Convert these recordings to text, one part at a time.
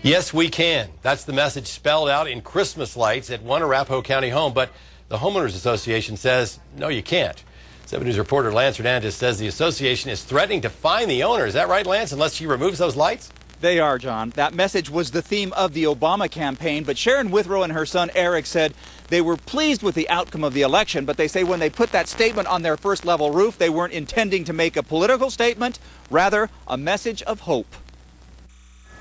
Yes, we can. That's the message spelled out in Christmas lights at one Arapahoe County home, but the Homeowners Association says, no, you can't. 7 News reporter Lance Hernandez says the association is threatening to fine the owner. Is that right, Lance, unless she removes those lights? They are, John. That message was the theme of the Obama campaign, but Sharon Withrow and her son Eric said they were pleased with the outcome of the election, but they say when they put that statement on their first-level roof, they weren't intending to make a political statement, rather a message of hope.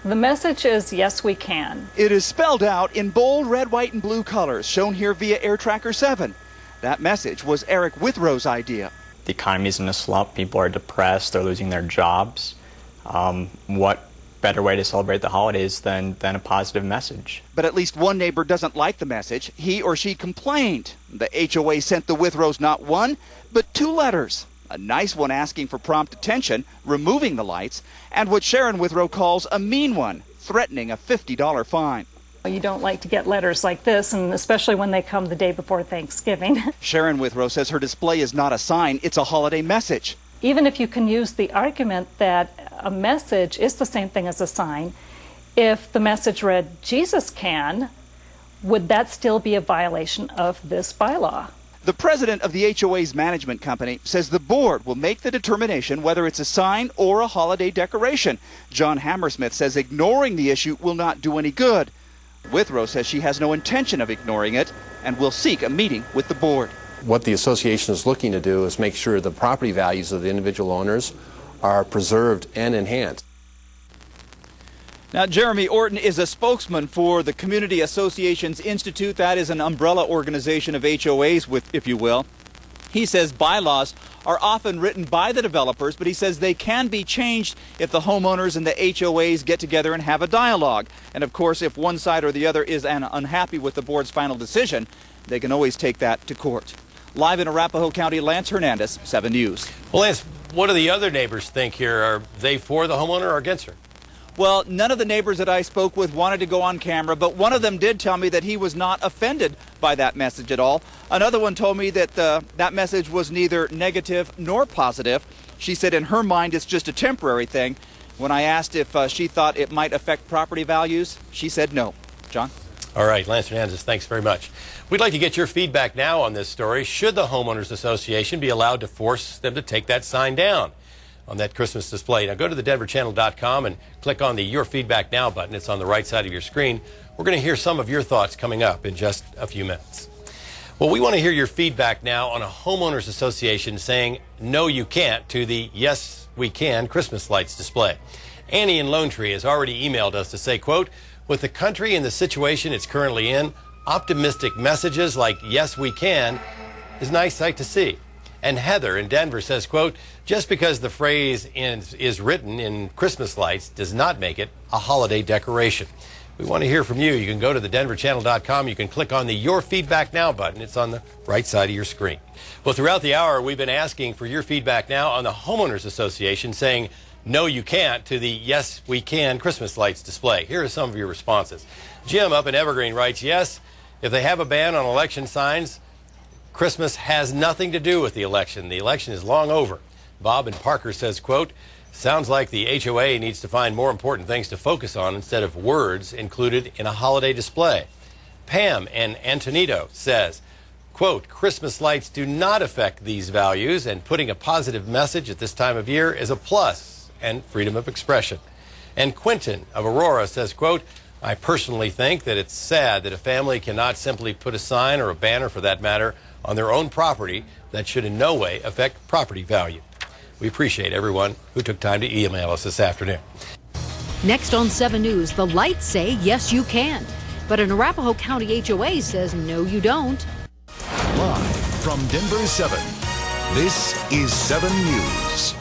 The message is, yes, we can. It is spelled out in bold red, white, and blue colors, shown here via Air Tracker 7. That message was Eric Withrow's idea. The economy's in a slump. People are depressed. They're losing their jobs. What better way to celebrate the holidays than a positive message? But at least one neighbor doesn't like the message. He or she complained. The HOA sent the Withrows not one, but 2 letters. A nice one asking for prompt attention, removing the lights, and what Sharon Withrow calls a mean one, threatening a $50 fine. You don't like to get letters like this, and especially when they come the day before Thanksgiving. Sharon Withrow says her display is not a sign, it's a holiday message. Even if you can use the argument that a message is the same thing as a sign, if the message read, Jesus can, would that still be a violation of this bylaw? The president of the HOA's management company says the board will make the determination whether it's a sign or a holiday decoration. John Hammersmith says ignoring the issue will not do any good. Withrow says she has no intention of ignoring it and will seek a meeting with the board. What the association is looking to do is make sure the property values of the individual owners are preserved and enhanced. Now, Jeremy Orton is a spokesman for the Community Associations Institute. That is an umbrella organization of HOAs, if you will. He says bylaws are often written by the developers, but he says they can be changed if the homeowners and the HOAs get together and have a dialogue. And of course, if one side or the other is unhappy with the board's final decision, they can always take that to court. Live in Arapahoe County, Lance Hernandez, 7 News. Well, Lance, what do the other neighbors think here? Are they for the homeowner or against her? Well, none of the neighbors that I spoke with wanted to go on camera, but one of them did tell me that he was not offended by that message at all. Another one told me that that message was neither negative nor positive. She said in her mind it's just a temporary thing. When I asked if she thought it might affect property values, she said no. John? All right, Lance Hernandez, thanks very much. We'd like to get your feedback now on this story. Should the Homeowners Association be allowed to force them to take that sign down on that Christmas display? Now go to thedenverchannel.com and click on the Your Feedback Now button. It's on the right side of your screen. We're going to hear some of your thoughts coming up in just a few minutes. Well, we want to hear your feedback now on a homeowners association saying no you can't to the Yes We Can Christmas lights display. Annie in Lone Tree has already emailed us to say, quote, with the country in the situation it's currently in, optimistic messages like yes we can is a nice sight to see. And Heather in Denver says, quote, just because the phrase is written in Christmas lights does not make it a holiday decoration. We want to hear from you. You can go to thedenverchannel.com. You can click on the Your Feedback Now button. It's on the right side of your screen. Well, throughout the hour, we've been asking for your feedback now on the Homeowners Association saying no you can't to the Yes We Can Christmas lights display. Here are some of your responses. Jim up in Evergreen writes, yes, if they have a ban on election signs, Christmas has nothing to do with the election. The election is long over. Bob in Parker says, quote, sounds like the HOA needs to find more important things to focus on instead of words included in a holiday display. Pam in Antonito says, quote, Christmas lights do not affect these values, and putting a positive message at this time of year is a plus and freedom of expression. And Quentin of Aurora says, quote, I personally think that it's sad that a family cannot simply put a sign or a banner, for that matter, on their own property that should in no way affect property value. We appreciate everyone who took time to email us this afternoon. Next on 7 News, the lights say yes you can, but an Arapahoe County HOA says no you don't. Live from Denver 7, this is 7 News.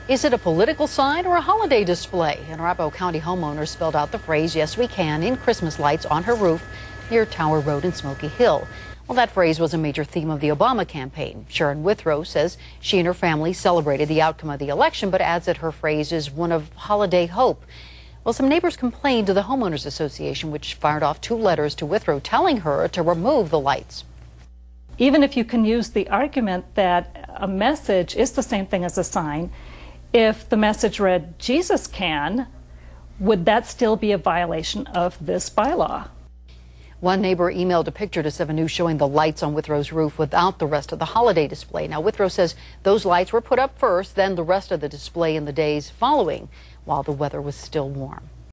Is it a political sign or a holiday display? An Arapahoe County homeowner spelled out the phrase yes we can in Christmas lights on her roof near Tower Road in Smoky Hill. Well, that phrase was a major theme of the Obama campaign. Sharon Withrow says she and her family celebrated the outcome of the election, but adds that her phrase is one of holiday hope. Well, some neighbors complained to the Homeowners Association, which fired off 2 letters to Withrow telling her to remove the lights. Even if you can use the argument that a message is the same thing as a sign, if the message read, Jesus can, would that still be a violation of this bylaw? One neighbor emailed a picture to 7 News showing the lights on Withrow's roof without the rest of the holiday display. Now, Withrow says those lights were put up first, then the rest of the display in the days following while the weather was still warm.